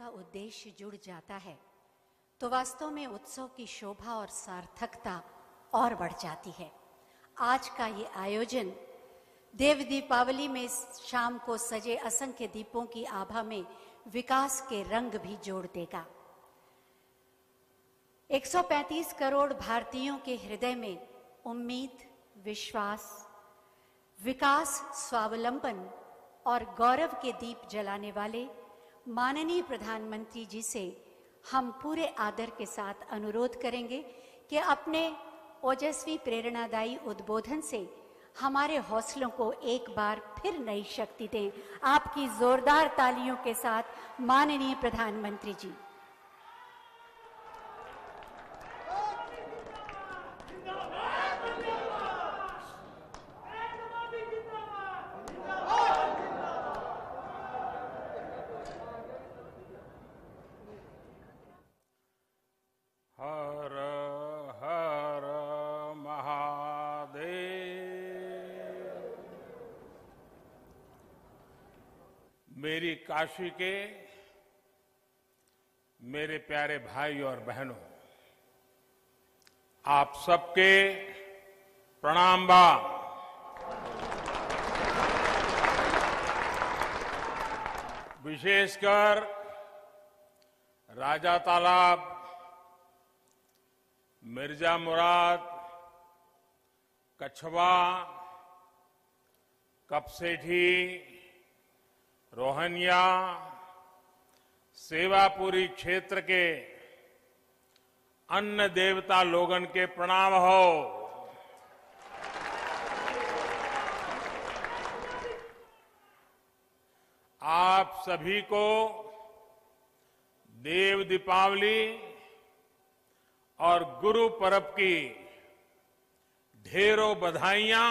का उद्देश्य जुड़ जाता है तो वास्तव में उत्सव की शोभा और सार्थकता और बढ़ जाती है। आज का ये आयोजन देव दीपावली में शाम को सजे असंख्य दीपों की आभा में विकास के रंग भी जोड़ देगा। 135 करोड़ भारतीयों के हृदय में उम्मीद, विश्वास, विकास, स्वावलंबन और गौरव के दीप जलाने वाले माननीय प्रधानमंत्री जी से हम पूरे आदर के साथ अनुरोध करेंगे कि अपने ओजस्वी प्रेरणादायी उद्बोधन से हमारे हौसलों को एक बार फिर नई शक्ति दें। आपकी जोरदार तालियों के साथ माननीय प्रधानमंत्री जी। हर हर महादेव। मेरी काशी के मेरे प्यारे भाई और बहनों, आप सबके प्रणाम बा। विशेषकर राजा तालाब, मिर्जा मुराद, कछवा, कपसेठी, रोहनिया, सेवापुरी क्षेत्र के अन्न देवता लोगन के प्रणाम हो। आप सभी को देव दीपावली और गुरु पर्व की ढेरों बधाइयां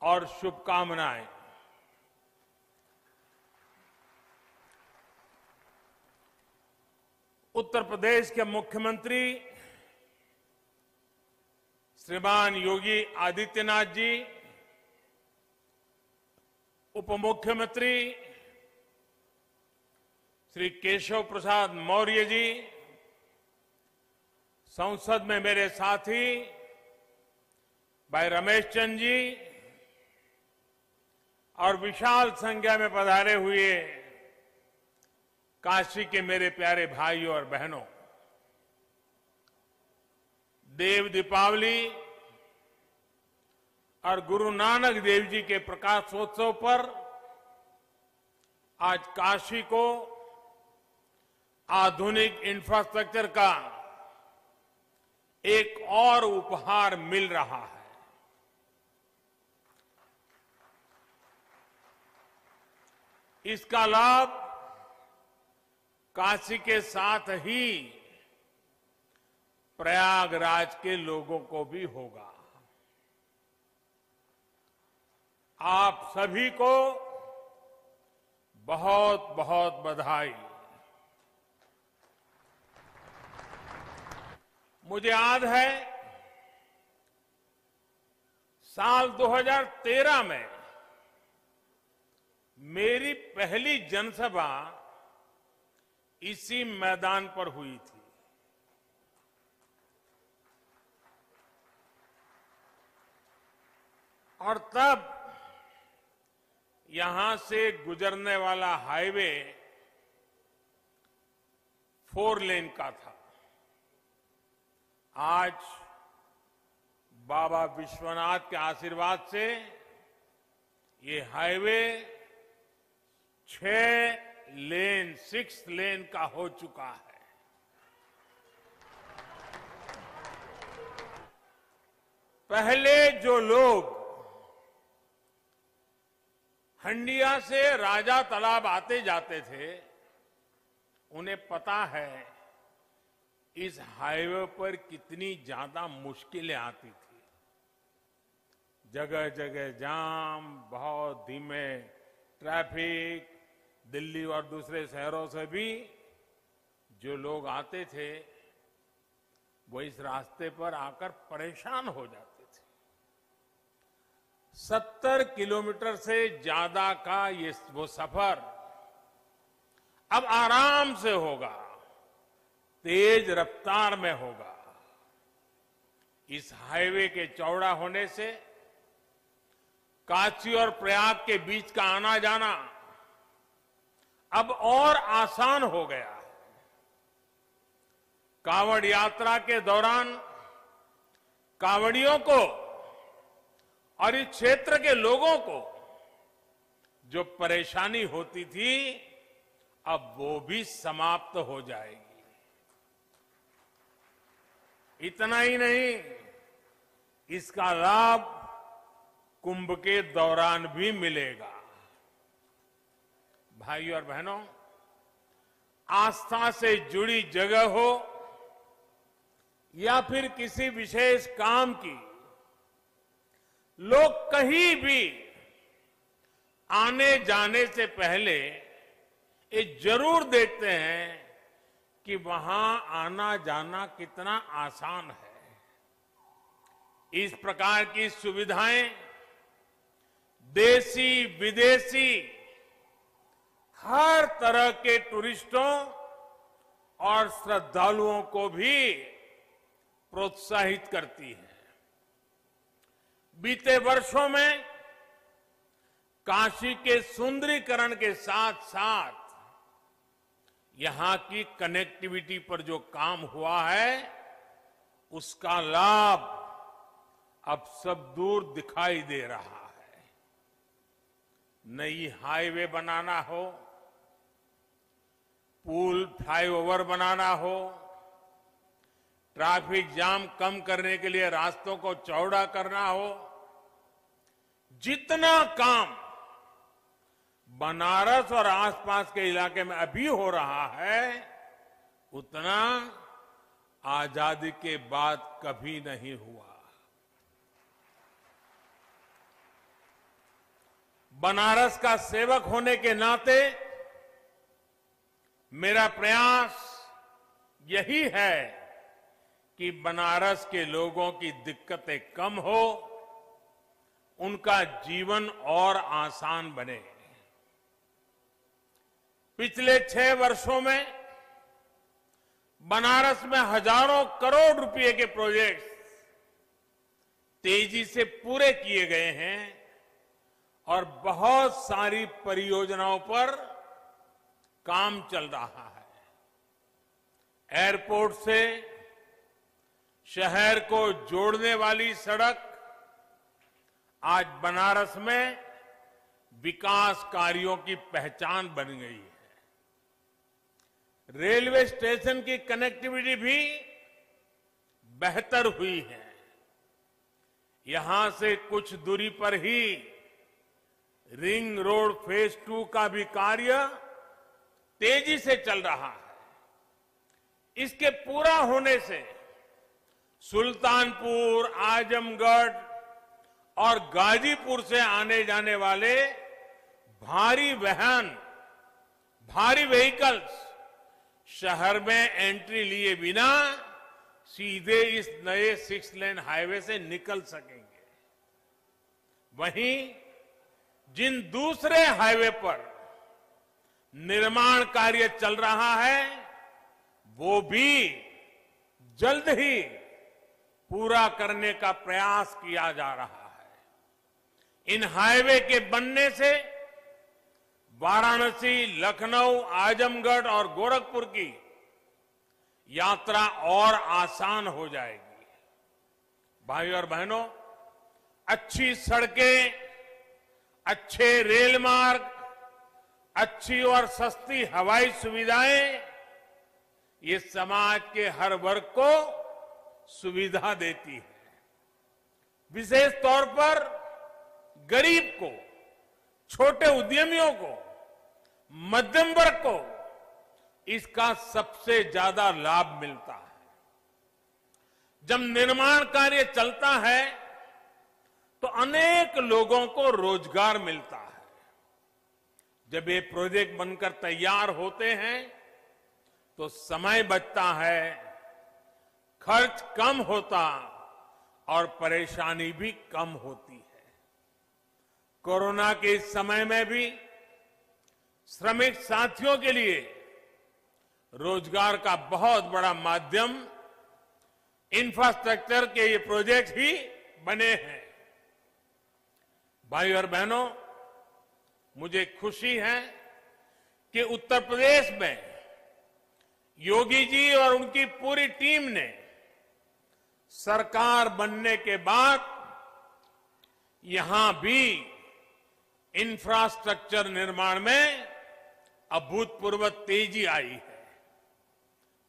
और शुभकामनाएं। उत्तर प्रदेश के मुख्यमंत्री श्रीमान योगी आदित्यनाथ जी, उप मुख्यमंत्री श्री केशव प्रसाद मौर्य जी, संसद में मेरे साथी भाई रमेश चंद जी और विशाल संख्या में पधारे हुए काशी के मेरे प्यारे भाइयों और बहनों, देव दीपावली और गुरु नानक देव जी के प्रकाशोत्सव पर आज काशी को आधुनिक इंफ्रास्ट्रक्चर का एक और उपहार मिल रहा है। इसका लाभ काशी के साथ ही प्रयागराज के लोगों को भी होगा। आप सभी को बहुत बहुत बधाई। मुझे याद है साल 2013 में मेरी पहली जनसभा इसी मैदान पर हुई थी। और तब यहां से गुजरने वाला हाईवे 4 लेन का था। आज बाबा विश्वनाथ के आशीर्वाद से ये हाईवे 6 लेन का हो चुका है। पहले जो लोग हंडिया से राजा तालाब आते जाते थे, उन्हें पता है इस हाईवे पर कितनी ज्यादा मुश्किलें आती थी। जगह जगह जाम, बहुत धीमे ट्रैफिक, दिल्ली और दूसरे शहरों से भी जो लोग आते थे वो इस रास्ते पर आकर परेशान हो जाते थे। 70 किलोमीटर से ज्यादा का वो सफर अब आराम से होगा, तेज रफ्तार में होगा। इस हाईवे के चौड़ा होने से काशी और प्रयाग के बीच का आना जाना अब और आसान हो गया है। कांवड़ यात्रा के दौरान कांवड़ियों को और इस क्षेत्र के लोगों को जो परेशानी होती थी, अब वो भी समाप्त हो जाएगी। इतना ही नहीं, इसका लाभ कुंभ के दौरान भी मिलेगा। भाइयों और बहनों, आस्था से जुड़ी जगह हो या फिर किसी विशेष काम की, लोग कहीं भी आने जाने से पहले ये जरूर देखते हैं कि वहां आना जाना कितना आसान है। इस प्रकार की सुविधाएं देशी विदेशी हर तरह के टूरिस्टों और श्रद्धालुओं को भी प्रोत्साहित करती है। बीते वर्षों में काशी के सुंदरीकरण के साथ साथ यहां की कनेक्टिविटी पर जो काम हुआ है, उसका लाभ अब सब दूर दिखाई दे रहा है। नई हाईवे बनाना हो, पुल फ्लाईओवर बनाना हो, ट्रैफिक जाम कम करने के लिए रास्तों को चौड़ा करना हो, जितना काम बनारस और आसपास के इलाके में अभी हो रहा है, उतना आजादी के बाद कभी नहीं हुआ। बनारस का सेवक होने के नाते मेरा प्रयास यही है कि बनारस के लोगों की दिक्कतें कम हो, उनका जीवन और आसान बने। पिछले 6 वर्षों में बनारस में हजारों करोड़ रुपए के प्रोजेक्ट्स तेजी से पूरे किए गए हैं और बहुत सारी परियोजनाओं पर काम चल रहा है। एयरपोर्ट से शहर को जोड़ने वाली सड़क आज बनारस में विकास कार्यों की पहचान बन गई है। रेलवे स्टेशन की कनेक्टिविटी भी बेहतर हुई है। यहां से कुछ दूरी पर ही रिंग रोड फेज 2 का भी कार्य तेजी से चल रहा है। इसके पूरा होने से सुल्तानपुर, आजमगढ़ और गाजीपुर से आने जाने वाले भारी वाहन, भारी व्हीकल्स शहर में एंट्री लिए बिना सीधे इस नए 6 लेन हाईवे से निकल सकेंगे। वहीं जिन दूसरे हाईवे पर निर्माण कार्य चल रहा है, वो भी जल्द ही पूरा करने का प्रयास किया जा रहा है। इन हाईवे के बनने से वाराणसी, लखनऊ, आजमगढ़ और गोरखपुर की यात्रा और आसान हो जाएगी। भाइयों और बहनों, अच्छी सड़कें, अच्छे रेल मार्ग, अच्छी और सस्ती हवाई सुविधाएं ये समाज के हर वर्ग को सुविधा देती है। विशेष तौर पर गरीब को, छोटे उद्यमियों को, मध्यम वर्ग को इसका सबसे ज्यादा लाभ मिलता है। जब निर्माण कार्य चलता है तो अनेक लोगों को रोजगार मिलता है। जब ये प्रोजेक्ट बनकर तैयार होते हैं तो समय बचता है, खर्च कम होता और परेशानी भी कम होती है। कोरोना के इस समय में भी श्रमिक साथियों के लिए रोजगार का बहुत बड़ा माध्यम इंफ्रास्ट्रक्चर के ये प्रोजेक्ट ही बने हैं। भाई और बहनों, मुझे खुशी है कि उत्तर प्रदेश में योगी जी और उनकी पूरी टीम ने सरकार बनने के बाद यहां भी इंफ्रास्ट्रक्चर निर्माण में अभूतपूर्व तेजी आई है।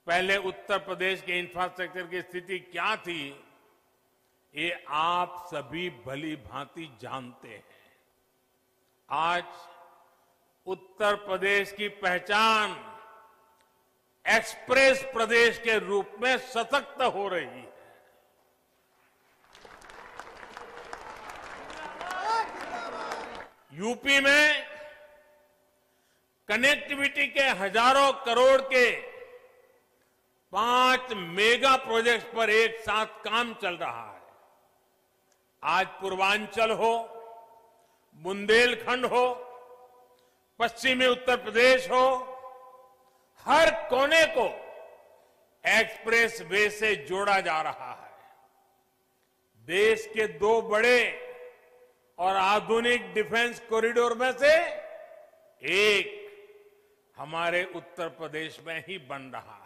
पहले उत्तर प्रदेश के इंफ्रास्ट्रक्चर की स्थिति क्या थी, ये आप सभी भली भांति जानते हैं। आज उत्तर प्रदेश की पहचान एक्सप्रेस प्रदेश के रूप में सशक्त हो रही है। यूपी में कनेक्टिविटी के हजारों करोड़ के 5 मेगा प्रोजेक्ट्स पर एक साथ काम चल रहा है। आज पूर्वांचल हो, बुंदेलखंड हो, पश्चिमी उत्तर प्रदेश हो, हर कोने को एक्सप्रेस वे से जोड़ा जा रहा है। देश के 2 बड़े और आधुनिक डिफेंस कॉरिडोर में से एक हमारे उत्तर प्रदेश में ही बन रहा है।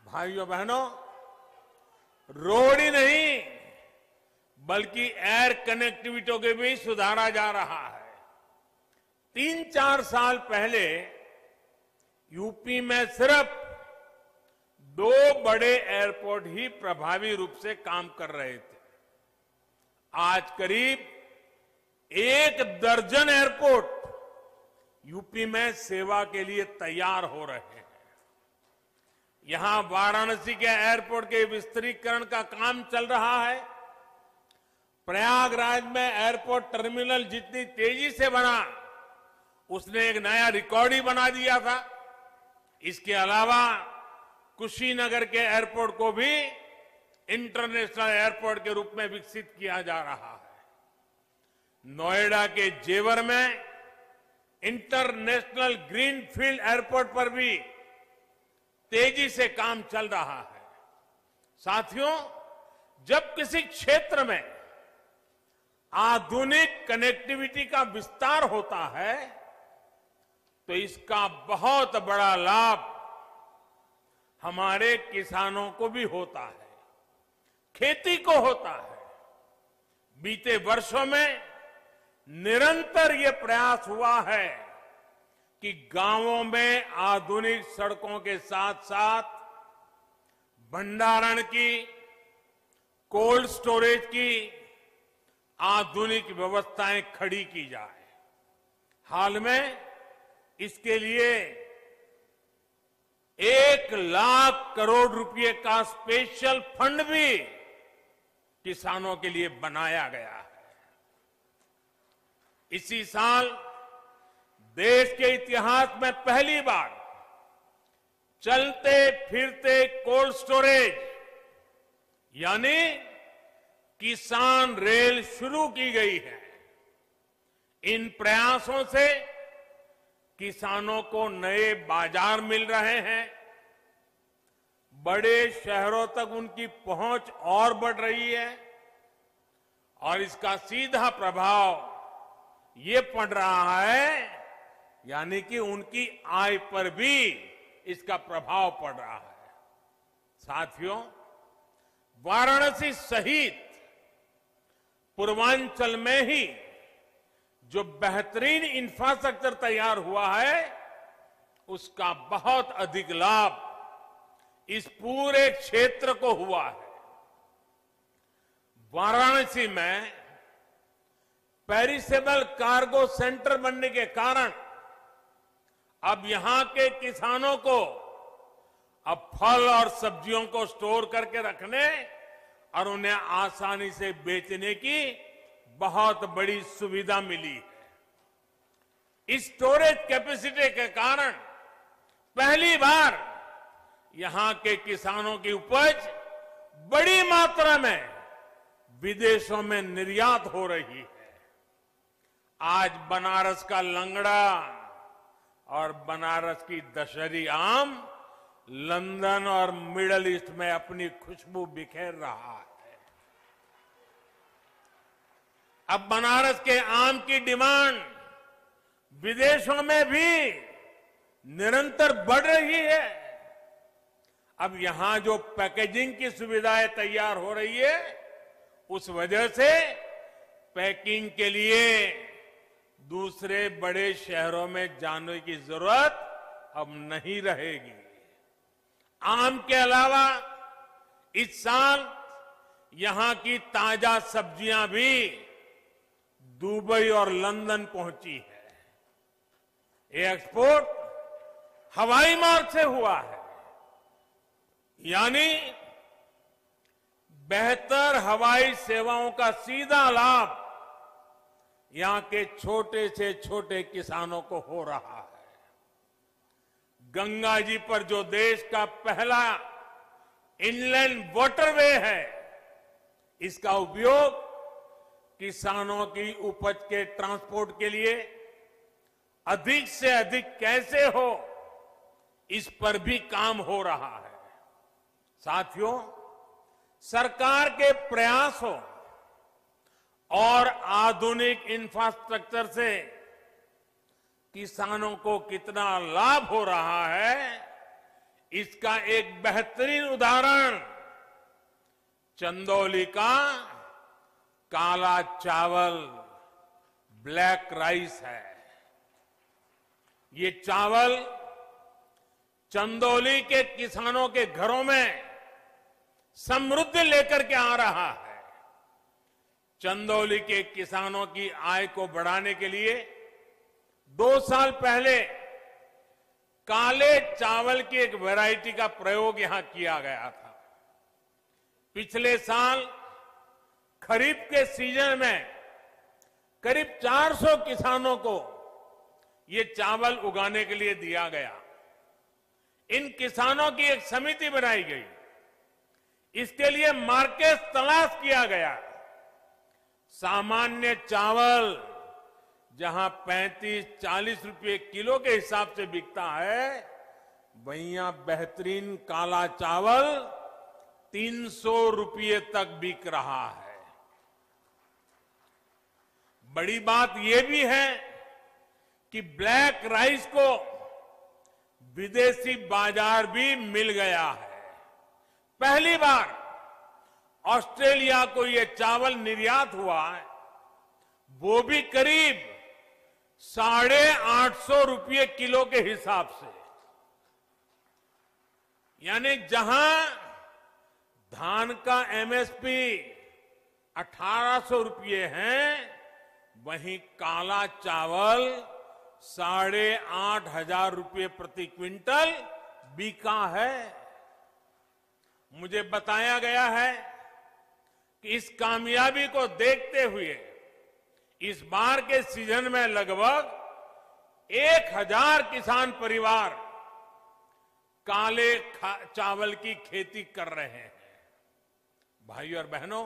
भाइयों बहनों, रोड ही नहीं बल्कि एयर कनेक्टिविटी को भी सुधारा जा रहा है। 3-4 साल पहले यूपी में सिर्फ 2 बड़े एयरपोर्ट ही प्रभावी रूप से काम कर रहे थे। आज करीब 1 दर्जन एयरपोर्ट यूपी में सेवा के लिए तैयार हो रहे हैं। यहां वाराणसी के एयरपोर्ट के विस्तारीकरण का काम चल रहा है। प्रयागराज में एयरपोर्ट टर्मिनल जितनी तेजी से बना, उसने एक नया रिकॉर्ड ही बना दिया था। इसके अलावा कुशीनगर के एयरपोर्ट को भी इंटरनेशनल एयरपोर्ट के रूप में विकसित किया जा रहा है। नोएडा के जेवर में इंटरनेशनल ग्रीनफील्ड एयरपोर्ट पर भी तेजी से काम चल रहा है। साथियों, जब किसी क्षेत्र में आधुनिक कनेक्टिविटी का विस्तार होता है तो इसका बहुत बड़ा लाभ हमारे किसानों को भी होता है, खेती को होता है। बीते वर्षों में निरंतर ये प्रयास हुआ है कि गांवों में आधुनिक सड़कों के साथ साथ भंडारण की, कोल्ड स्टोरेज की आधुनिक व्यवस्थाएं खड़ी की जाए। हाल में इसके लिए 1 लाख करोड़ रुपए का स्पेशल फंड भी किसानों के लिए बनाया गया है। इसी साल देश के इतिहास में पहली बार चलते फिरते कोल्ड स्टोरेज यानी किसान रेल शुरू की गई है। इन प्रयासों से किसानों को नए बाजार मिल रहे हैं, बड़े शहरों तक उनकी पहुंच और बढ़ रही है और इसका सीधा प्रभाव ये पड़ रहा है, यानी कि उनकी आय पर भी इसका प्रभाव पड़ रहा है। साथियों, वाराणसी सहित पूर्वांचल में ही जो बेहतरीन इंफ्रास्ट्रक्चर तैयार हुआ है, उसका बहुत अधिक लाभ इस पूरे क्षेत्र को हुआ है। वाराणसी में पेरिसेबल कार्गो सेंटर बनने के कारण अब यहां के किसानों को अब फल और सब्जियों को स्टोर करके रखने और उन्हें आसानी से बेचने की बहुत बड़ी सुविधा मिली है। इस स्टोरेज कैपेसिटी के कारण पहली बार यहां के किसानों की उपज बड़ी मात्रा में विदेशों में निर्यात हो रही है। आज बनारस का लंगड़ा और बनारस की दशहरी आम लंदन और मिडल ईस्ट में अपनी खुशबू बिखेर रहा है। अब बनारस के आम की डिमांड विदेशों में भी निरंतर बढ़ रही है। अब यहां जो पैकेजिंग की सुविधाएं तैयार हो रही है, उस वजह से पैकिंग के लिए दूसरे बड़े शहरों में जाने की जरूरत अब नहीं रहेगी। आम के अलावा इस साल यहां की ताजा सब्जियां भी दुबई और लंदन पहुंची है। ये एक्सपोर्ट हवाई मार्ग से हुआ है, यानी बेहतर हवाई सेवाओं का सीधा लाभ यहां के छोटे से छोटे किसानों को हो रहा है। गंगा जी पर जो देश का पहला इनलैंड वाटरवे है, इसका उपयोग किसानों की उपज के ट्रांसपोर्ट के लिए अधिक से अधिक कैसे हो, इस पर भी काम हो रहा है। साथियों, सरकार के प्रयासों और आधुनिक इंफ्रास्ट्रक्चर से किसानों को कितना लाभ हो रहा है, इसका एक बेहतरीन उदाहरण चंदौली का काला चावल, ब्लैक राइस है। ये चावल चंदौली के किसानों के घरों में समृद्धि लेकर के आ रहा है। चंदौली के किसानों की आय को बढ़ाने के लिए 2 साल पहले काले चावल की एक वैरायटी का प्रयोग यहां किया गया था। पिछले साल खरीफ के सीजन में करीब 400 किसानों को ये चावल उगाने के लिए दिया गया। इन किसानों की एक समिति बनाई गई, इसके लिए मार्केट तलाश किया गया। सामान्य चावल जहां 35-40 रुपए किलो के हिसाब से बिकता है, वहीं बेहतरीन काला चावल 300 रुपये तक बिक रहा है। बड़ी बात यह भी है कि ब्लैक राइस को विदेशी बाजार भी मिल गया है। पहली बार ऑस्ट्रेलिया को यह चावल निर्यात हुआ है, वो भी करीब 850 रुपये किलो के हिसाब से। यानी जहां धान का एमएसपी 1800 रुपये है, वहीं काला चावल 8,500 रुपये प्रति क्विंटल बिका है। मुझे बताया गया है कि इस कामयाबी को देखते हुए इस बार के सीजन में लगभग 1000 किसान परिवार काले चावल की खेती कर रहे हैं। भाइयों और बहनों,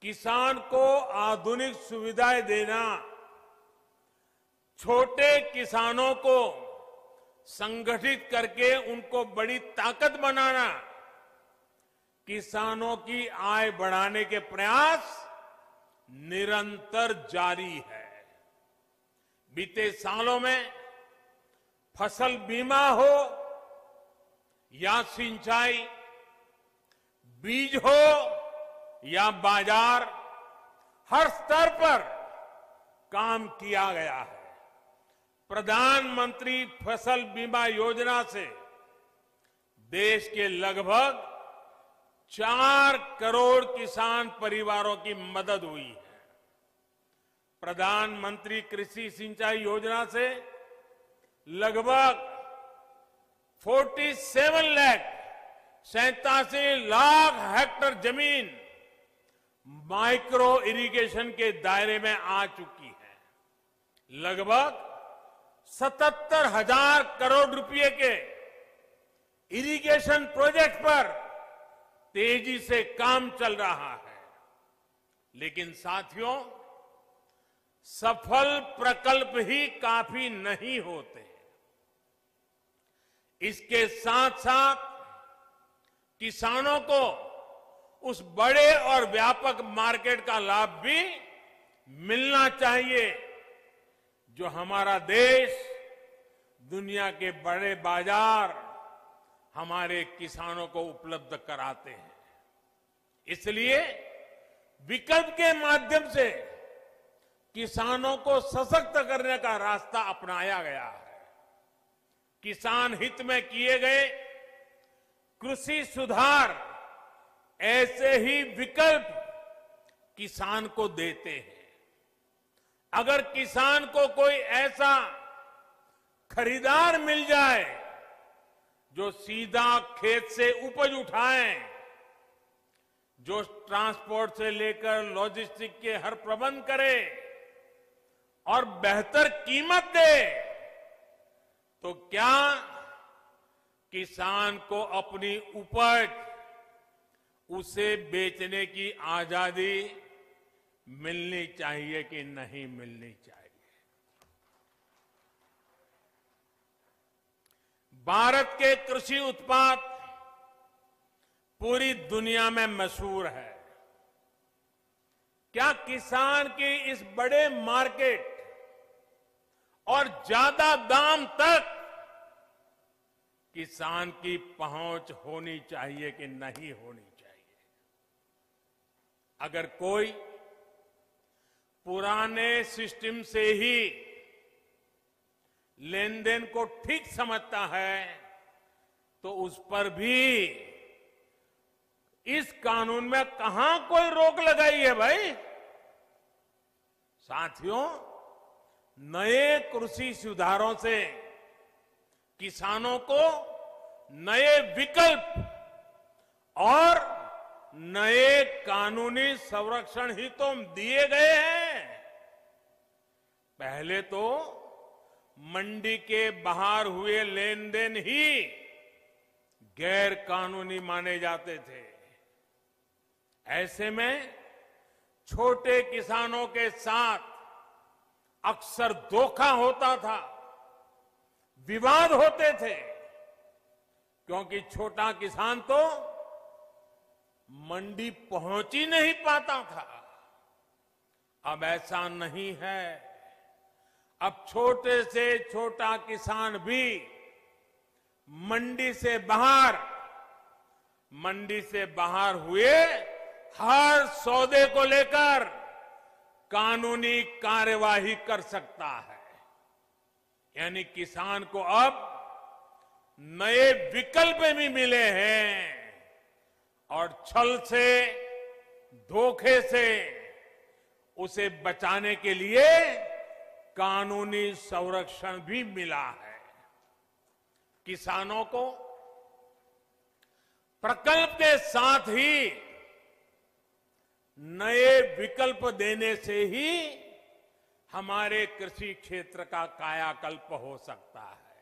किसान को आधुनिक सुविधाएं देना, छोटे किसानों को संगठित करके उनको बड़ी ताकत बनाना, किसानों की आय बढ़ाने के प्रयास निरंतर जारी है। बीते सालों में फसल बीमा हो या सिंचाई, बीज हो या बाजार, हर स्तर पर काम किया गया है। प्रधानमंत्री फसल बीमा योजना से देश के लगभग 4 करोड़ किसान परिवारों की मदद हुई है। प्रधानमंत्री कृषि सिंचाई योजना से लगभग 87 लाख हेक्टेयर जमीन माइक्रो इरिगेशन के दायरे में आ चुकी है। लगभग 77,000 करोड़ रुपए के इरिगेशन प्रोजेक्ट पर तेजी से काम चल रहा है। लेकिन साथियों, सफल प्रकल्प ही काफी नहीं होते। इसके साथ साथ किसानों को उस बड़े और व्यापक मार्केट का लाभ भी मिलना चाहिए जो हमारा देश दुनिया के बड़े बाजार हमारे किसानों को उपलब्ध कराते हैं। इसलिए विकल्प के माध्यम से किसानों को सशक्त करने का रास्ता अपनाया गया है। किसान हित में किए गए कृषि सुधार ऐसे ही विकल्प किसान को देते हैं। अगर किसान को कोई ऐसा खरीदार मिल जाए जो सीधा खेत से उपज उठाए, जो ट्रांसपोर्ट से लेकर लॉजिस्टिक के हर प्रबंध करे और बेहतर कीमत दे, तो क्या किसान को अपनी उपज उसे बेचने की आजादी मिलनी चाहिए कि नहीं मिलनी चाहिए? भारत के कृषि उत्पाद पूरी दुनिया में मशहूर है। क्या किसान की इस बड़े मार्केट और ज्यादा दाम तक किसान की पहुंच होनी चाहिए कि नहीं होनी चाहिए? अगर कोई पुराने सिस्टम से ही लेन देन को ठीक समझता है तो उस पर भी इस कानून में कहां कोई रोक लगाई है भाई? साथियों, नए कृषि सुधारों से किसानों को नए विकल्प और नए कानूनी संरक्षण ही तो दिए गए हैं। पहले तो मंडी के बाहर हुए लेन देन ही गैर कानूनी माने जाते थे। ऐसे में छोटे किसानों के साथ अक्सर धोखा होता था, विवाद होते थे, क्योंकि छोटा किसान तो मंडी पहुंच ही नहीं पाता था। अब ऐसा नहीं है। अब छोटे से छोटा किसान भी मंडी से बाहर हुए हर सौदे को लेकर कानूनी कार्यवाही कर सकता है। यानी किसान को अब नए विकल्प भी मिले हैं और छल से, धोखे से उसे बचाने के लिए कानूनी संरक्षण भी मिला है। किसानों को प्रकल्प के साथ ही नए विकल्प देने से ही हमारे कृषि क्षेत्र का कायाकल्प हो सकता है।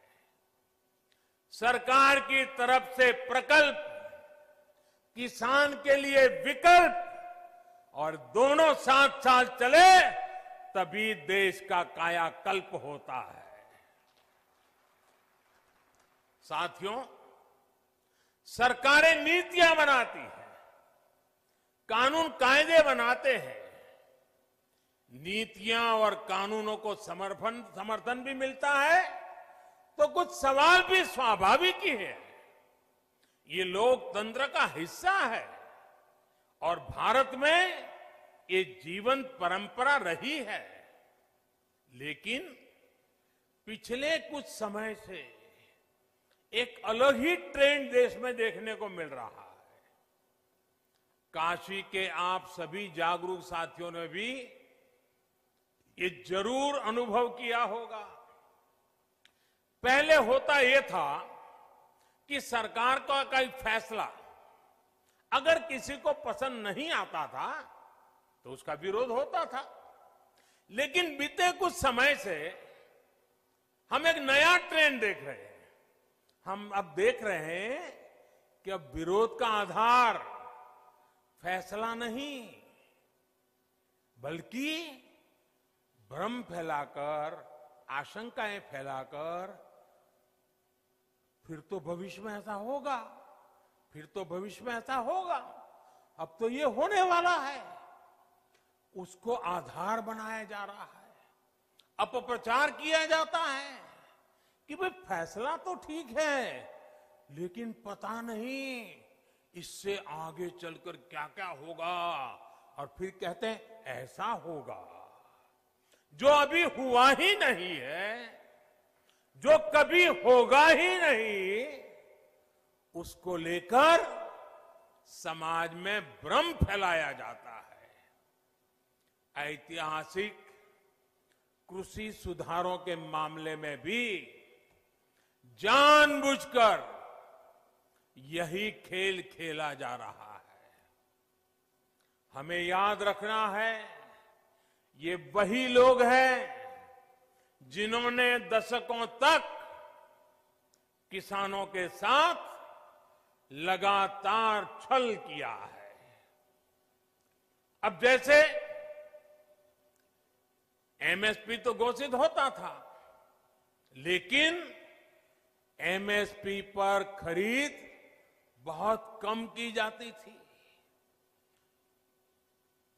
सरकार की तरफ से प्रकल्प, किसान के लिए विकल्प, और दोनों साथ साथ चले तभी देश का कायाकल्प होता है। साथियों, सरकारें नीतियां बनाती हैं, कानून कायदे बनाते हैं। नीतियां और कानूनों को समर्थन भी मिलता है तो कुछ सवाल भी स्वाभाविक ही है। ये लोकतंत्र का हिस्सा है और भारत में ये जीवंत परंपरा रही है। लेकिन पिछले कुछ समय से एक अलग ही ट्रेंड देश में देखने को मिल रहा है। काशी के आप सभी जागरूक साथियों ने भी ये जरूर अनुभव किया होगा। पहले होता यह था कि सरकार का कोई फैसला अगर किसी को पसंद नहीं आता था तो उसका विरोध होता था। लेकिन बीते कुछ समय से हम एक नया ट्रेंड देख रहे हैं। हम अब देख रहे हैं कि अब विरोध का आधार फैसला नहीं, बल्कि भ्रम फैलाकर, आशंकाएं फैलाकर फिर तो भविष्य में ऐसा होगा, फिर तो भविष्य में ऐसा होगा, अब तो ये होने वाला है, उसको आधार बनाया जा रहा है। अपप्रचार किया जाता है कि भाई फैसला तो ठीक है, लेकिन पता नहीं इससे आगे चलकर क्या क्या होगा, और फिर कहते हैं ऐसा होगा जो अभी हुआ ही नहीं है, जो कभी होगा ही नहीं, उसको लेकर समाज में भ्रम फैलाया जाता है। ऐतिहासिक कृषि सुधारों के मामले में भी जानबूझकर यही खेल खेला जा रहा है। हमें याद रखना है, ये वही लोग हैं जिन्होंने दशकों तक किसानों के साथ लगातार छल किया है। अब जैसे एमएसपी तो घोषित होता था, लेकिन एमएसपी पर खरीद बहुत कम की जाती थी।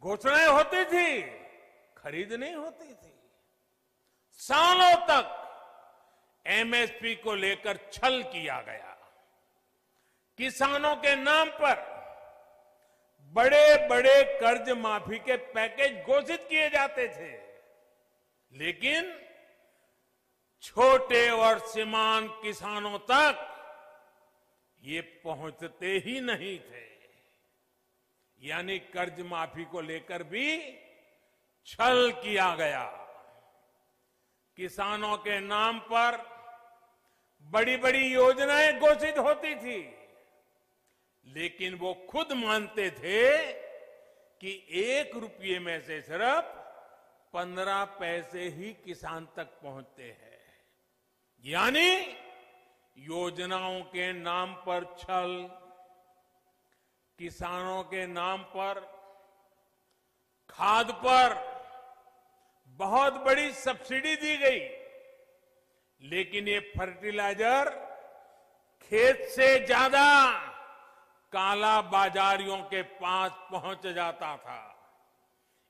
घोषणाएं होती थी, खरीद नहीं होती थी। सालों तक एमएसपी को लेकर छल किया गया। किसानों के नाम पर बड़े बड़े कर्ज माफी के पैकेज घोषित किए जाते थे, लेकिन छोटे और सीमांत किसानों तक ये पहुंचते ही नहीं थे। यानी कर्ज माफी को लेकर भी छल किया गया। किसानों के नाम पर बड़ी बड़ी योजनाएं घोषित होती थी, लेकिन वो खुद मानते थे कि 1 रुपये में से सिर्फ 15 पैसे ही किसान तक पहुंचते हैं। यानी योजनाओं के नाम पर छल, किसानों के नाम पर खाद पर बहुत बड़ी सब्सिडी दी गई, लेकिन ये फर्टिलाइजर खेत से ज्यादा काला बाजारियों के पास पहुंच जाता था।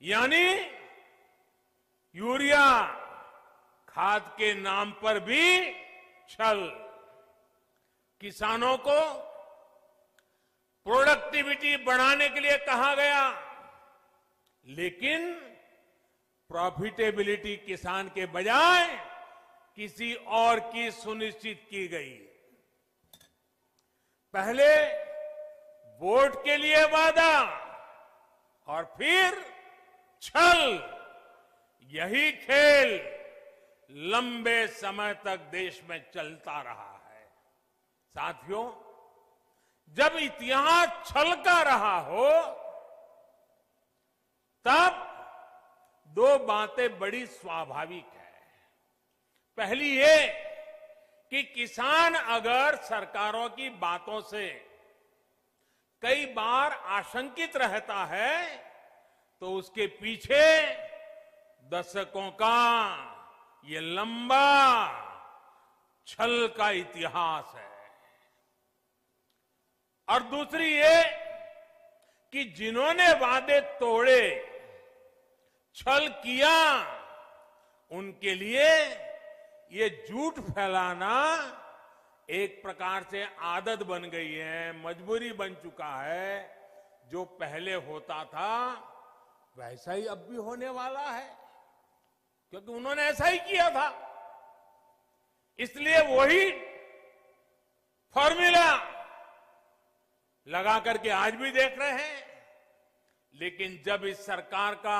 यानी यूरिया खाद के नाम पर भी छल। किसानों को प्रोडक्टिविटी बढ़ाने के लिए कहा गया, लेकिन प्रॉफिटेबिलिटी किसान के बजाय किसी और की सुनिश्चित की गई। पहले वोट के लिए वादा और फिर छल, यही खेल लंबे समय तक देश में चलता रहा है। साथियों, जब इतिहास छल का रहा हो, तब 2 बातें बड़ी स्वाभाविक है। पहली ये कि किसान अगर सरकारों की बातों से कई बार आशंकित रहता है, तो उसके पीछे दशकों का ये लंबा छल का इतिहास है। और दूसरी ये कि जिन्होंने वादे तोड़े, छल किया, उनके लिए ये झूठ फैलाना एक प्रकार से आदत बन गई है, मजबूरी बन चुका है। जो पहले होता था वैसा ही अब भी होने वाला है, क्योंकि उन्होंने ऐसा ही किया था। इसलिए वही फॉर्मूला लगा करके आज भी देख रहे हैं। लेकिन जब इस सरकार का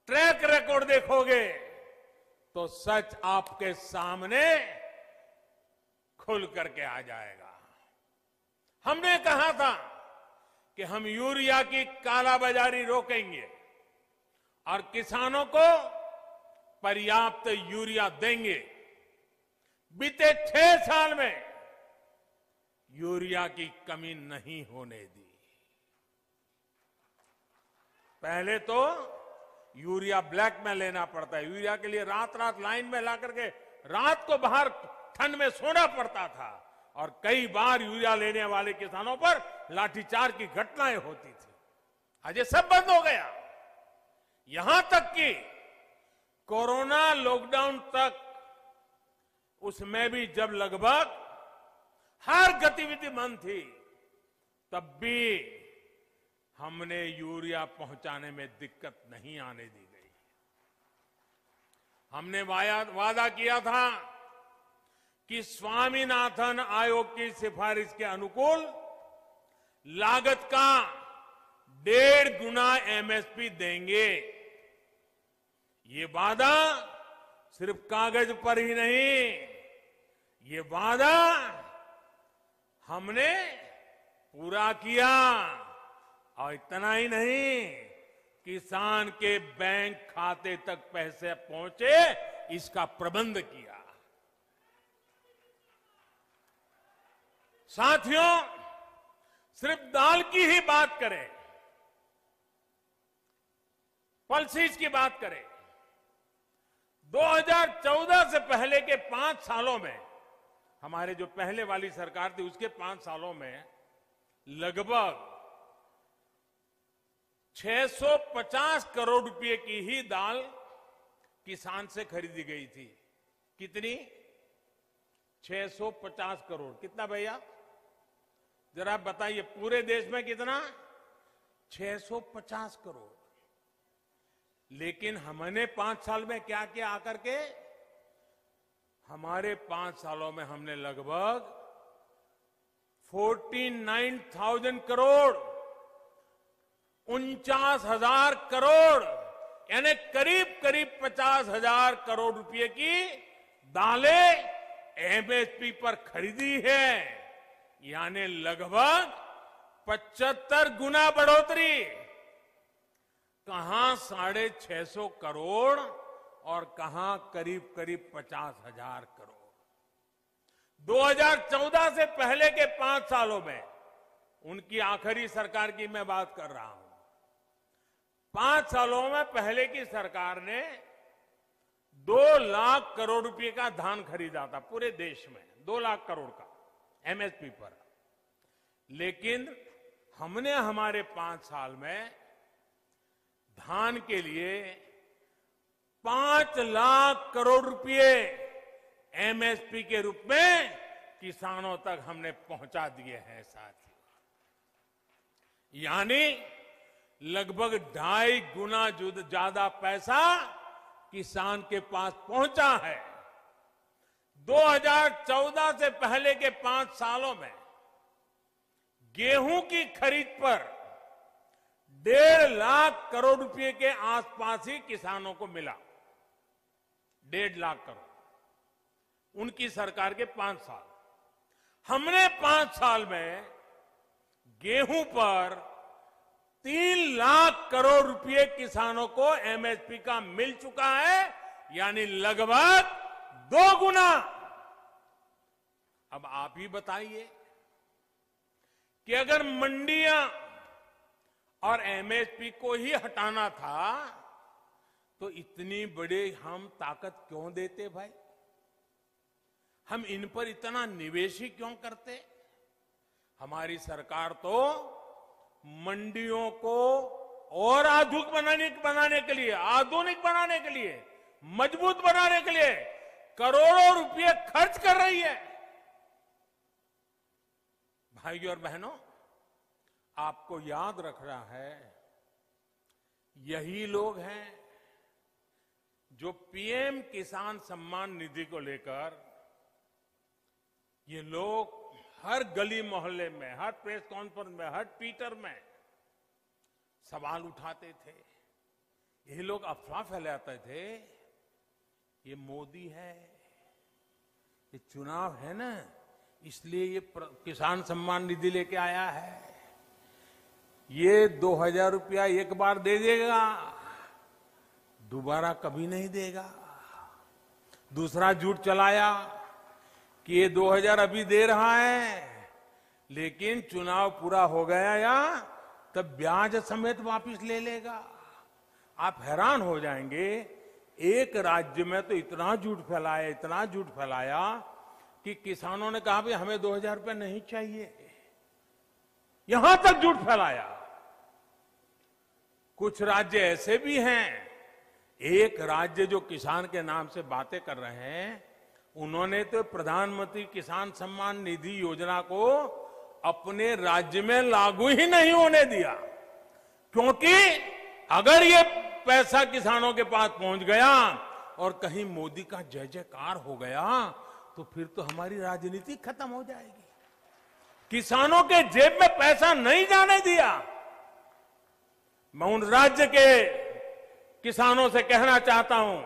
ट्रैक रिकॉर्ड देखोगे, तो सच आपके सामने खुल करके आ जाएगा। हमने कहा था कि हम यूरिया की कालाबाजारी रोकेंगे और किसानों को पर्याप्त यूरिया देंगे। बीते 6 साल में यूरिया की कमी नहीं होने दी। पहले तो यूरिया ब्लैक में लेना पड़ता है। यूरिया के लिए रात रात लाइन में ला करके रात को बाहर ठंड में सोना पड़ता था और कई बार यूरिया लेने वाले किसानों पर लाठीचार्ज की घटनाएं होती थी। आज ये सब बंद हो गया। यहां तक कि कोरोना लॉकडाउन तक उसमें भी जब लगभग हर गतिविधि बंद थी, तब भी हमने यूरिया पहुंचाने में दिक्कत नहीं आने दी गई। हमने वादा किया था कि स्वामीनाथन आयोग की सिफारिश के अनुकूल लागत का 1.5 गुना एमएसपी देंगे। ये वादा सिर्फ कागज पर ही नहीं, ये वादा हमने पूरा किया। और इतना ही नहीं, किसान के बैंक खाते तक पैसे पहुंचे, इसका प्रबंध किया। साथियों, सिर्फ दाल की ही बात करें, पल्सेस की बात करें, 2014 से पहले के 5 सालों में, हमारे जो पहले वाली सरकार थी उसके 5 सालों में लगभग 650 करोड़ रुपए की ही दाल किसान से खरीदी गई थी। कितनी? 650 करोड़। कितना भैया? जरा बताइए, पूरे देश में कितना? 650 करोड़। लेकिन हमने 5 साल में क्या किया आकर के? हमारे 5 सालों में हमने लगभग 49,000 करोड़, 49,000 करोड़, यानी करीब करीब 50,000 करोड़ रुपए की दालें एमएसपी पर खरीदी है। यानी लगभग 75 गुना बढ़ोतरी। कहां 650 करोड़ और कहां करीब करीब 50,000 करोड़। 2014 से पहले के 5 सालों में, उनकी आखिरी सरकार की मैं बात कर रहा हूं, 5 सालों में पहले की सरकार ने 2 लाख करोड़ रुपए का धान खरीदा था पूरे देश में, 2 लाख करोड़ का एमएसपी पर। लेकिन हमने हमारे 5 साल में धान के लिए 5 लाख करोड़ रुपए एमएसपी के रूप में किसानों तक हमने पहुंचा दिए हैं साथियों। यानी लगभग 2.5 गुना ज्यादा पैसा किसान के पास पहुंचा है। 2014 से पहले के 5 सालों में गेहूं की खरीद पर 1.5 लाख करोड़ रुपए के आसपास ही किसानों को मिला। 1.5 लाख करोड़ उनकी सरकार के 5 साल। हमने 5 साल में गेहूं पर 3 लाख करोड़ रुपए किसानों को एमएसपी का मिल चुका है, यानी लगभग 2 गुना। अब आप ही बताइए कि अगर मंडियां और एमएसपी को ही हटाना था तो इतनी बड़ी हम ताकत क्यों देते भाई? हम इन पर इतना निवेश ही क्यों करते? हमारी सरकार तो मंडियों को और आधुनिक बनाने के लिए, मजबूत बनाने के लिए करोड़ों रुपए खर्च कर रही है। भाइयों और बहनों, आपको याद रखना है, यही लोग हैं जो पीएम किसान सम्मान निधि को लेकर ये लोग हर गली मोहल्ले में, हर प्रेस कॉन्फ्रेंस में, हर ट्विटर में सवाल उठाते थे। यही लोग अफवाह फैलाते थे, ये मोदी है, ये चुनाव है ना, इसलिए ये किसान सम्मान निधि लेके आया है, ये 2,000 रुपया एक बार दे देगा, दोबारा कभी नहीं देगा। दूसरा झूठ चलाया कि ये 2,000 अभी दे रहा है, लेकिन चुनाव पूरा हो गया या तब ब्याज समेत वापस ले लेगा। आप हैरान हो जाएंगे, एक राज्य में तो इतना झूठ फैलाया कि किसानों ने कहा भी हमें 2000 रुपये नहीं चाहिए, यहां तक झूठ फैलाया। कुछ राज्य ऐसे भी हैं, एक राज्य जो किसान के नाम से बातें कर रहे हैं, उन्होंने तो प्रधानमंत्री किसान सम्मान निधि योजना को अपने राज्य में लागू ही नहीं होने दिया, क्योंकि अगर ये पैसा किसानों के पास पहुंच गया और कहीं मोदी का जय जयकार हो गया तो फिर तो हमारी राजनीति खत्म हो जाएगी। किसानों के जेब में पैसा नहीं जाने दिया। मैं उन राज्य के किसानों से कहना चाहता हूं,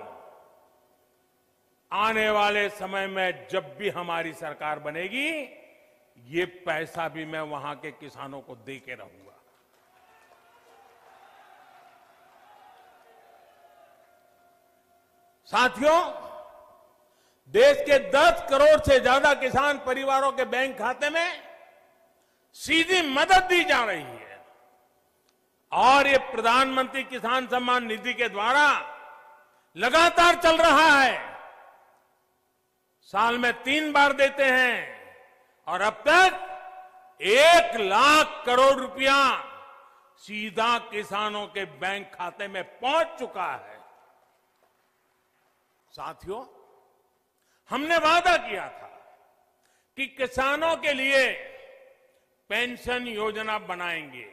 आने वाले समय में जब भी हमारी सरकार बनेगी, ये पैसा भी मैं वहां के किसानों को दे के रहूंगा। साथियों, देश के 10 करोड़ से ज्यादा किसान परिवारों के बैंक खाते में सीधी मदद दी जा रही है और ये प्रधानमंत्री किसान सम्मान निधि के द्वारा लगातार चल रहा है। साल में 3 बार देते हैं और अब तक 1 लाख करोड़ रुपया सीधा किसानों के बैंक खाते में पहुंच चुका है। साथियों, हमने वादा किया था कि किसानों के लिए पेंशन योजना बनाएंगे।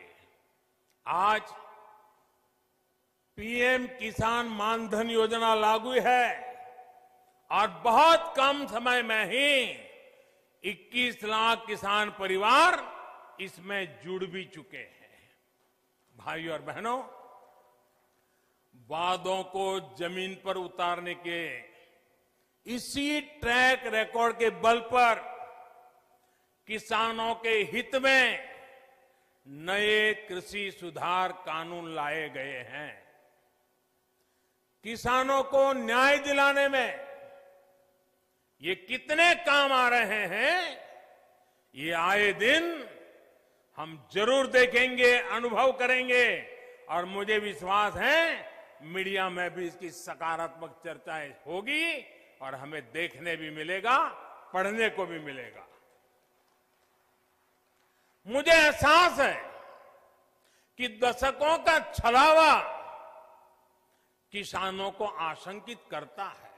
आज पीएम किसान मानधन योजना लागू है और बहुत कम समय में ही 21 लाख किसान परिवार इसमें जुड़ भी चुके हैं। भाइयों और बहनों, वादों को जमीन पर उतारने के इसी ट्रैक रिकॉर्ड के बल पर किसानों के हित में नए कृषि सुधार कानून लाए गए हैं। किसानों को न्याय दिलाने में ये कितने काम आ रहे हैं, ये आए दिन हम जरूर देखेंगे, अनुभव करेंगे और मुझे विश्वास है मीडिया में भी इसकी सकारात्मक चर्चाएं होगी और हमें देखने भी मिलेगा, पढ़ने को भी मिलेगा। मुझे एहसास है कि दशकों का छलावा किसानों को आशंकित करता है।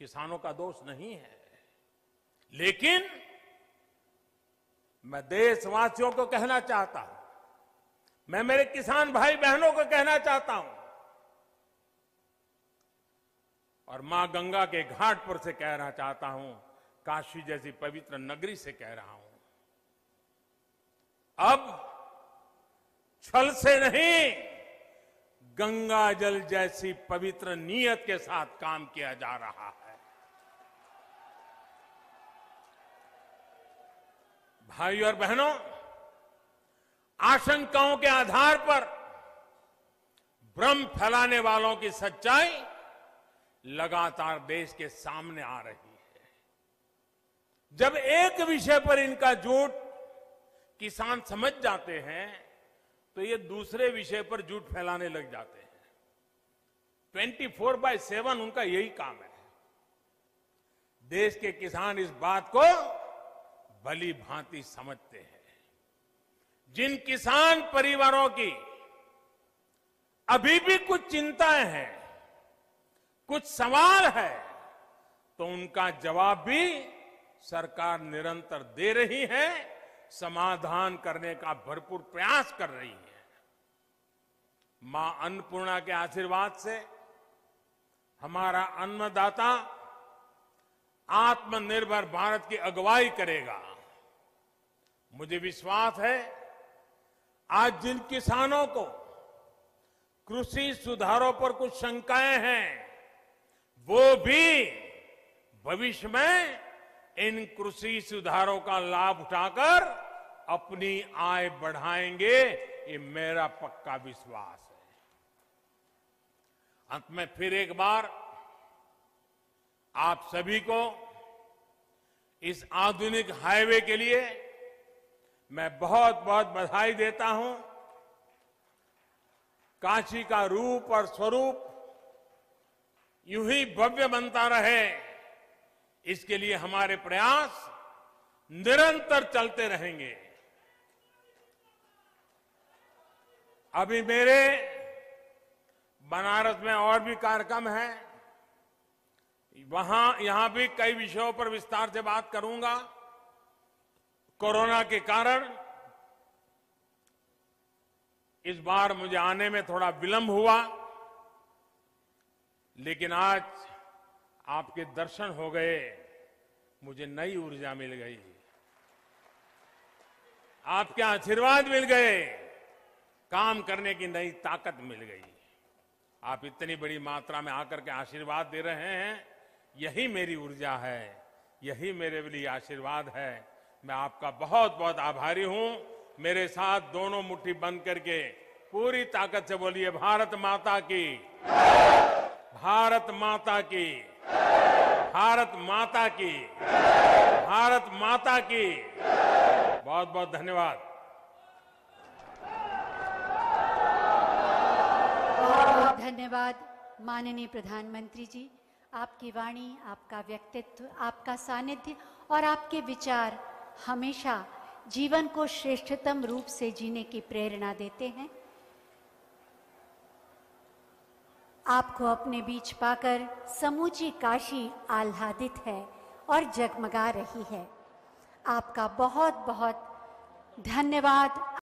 किसानों का दोष नहीं है, लेकिन मैं देशवासियों को कहना चाहता हूं, मैं मेरे किसान भाई बहनों को कहना चाहता हूं और मां गंगा के घाट पर से कहना चाहता हूं, काशी जैसी पवित्र नगरी से कह रहा हूं, अब छल से नहीं, गंगा जल जैसी पवित्र नीयत के साथ काम किया जा रहा है। भाइयों और बहनों, आशंकाओं के आधार पर भ्रम फैलाने वालों की सच्चाई लगातार देश के सामने आ रही है। जब एक विषय पर इनका झूठ किसान समझ जाते हैं तो ये दूसरे विषय पर झूठ फैलाने लग जाते हैं। 24/7 उनका यही काम है। देश के किसान इस बात को भली भांति समझते हैं। जिन किसान परिवारों की अभी भी कुछ चिंताएं हैं, कुछ सवाल है, तो उनका जवाब भी सरकार निरंतर दे रही है, समाधान करने का भरपूर प्रयास कर रही है। मां अन्नपूर्णा के आशीर्वाद से हमारा अन्नदाता आत्मनिर्भर भारत की अगुवाई करेगा। मुझे विश्वास है आज जिन किसानों को कृषि सुधारों पर कुछ शंकाएं हैं, वो भी भविष्य में इन कृषि सुधारों का लाभ उठाकर अपनी आय बढ़ाएंगे, ये मेरा पक्का विश्वास है। अंत में फिर एक बार आप सभी को इस आधुनिक हाईवे के लिए मैं बहुत बहुत बधाई देता हूं। काशी का रूप और स्वरूप यूं ही भव्य बनता रहे, इसके लिए हमारे प्रयास निरंतर चलते रहेंगे। अभी मेरे बनारस में और भी कार्यक्रम हैं, यहां भी कई विषयों पर विस्तार से बात करूंगा। कोरोना के कारण इस बार मुझे आने में थोड़ा विलंब हुआ, लेकिन आज आपके दर्शन हो गए, मुझे नई ऊर्जा मिल गई, आपके आशीर्वाद मिल गए, काम करने की नई ताकत मिल गई। आप इतनी बड़ी मात्रा में आकर के आशीर्वाद दे रहे हैं, यही मेरी ऊर्जा है, यही मेरे लिए आशीर्वाद है। मैं आपका बहुत बहुत आभारी हूं। मेरे साथ दोनों मुट्ठी बंद करके पूरी ताकत से बोलिए, भारत माता की, भारत माता की, भारत माता की, भारत माता की। बहुत बहुत धन्यवाद। बहुत बहुत धन्यवाद माननीय प्रधानमंत्री जी। आपकी वाणी, आपका व्यक्तित्व, आपका सानिध्य और आपके विचार हमेशा जीवन को श्रेष्ठतम रूप से जीने की प्रेरणा देते हैं। आपको अपने बीच पाकर समूची काशी आह्लादित है और जगमगा रही है। आपका बहुत बहुत धन्यवाद।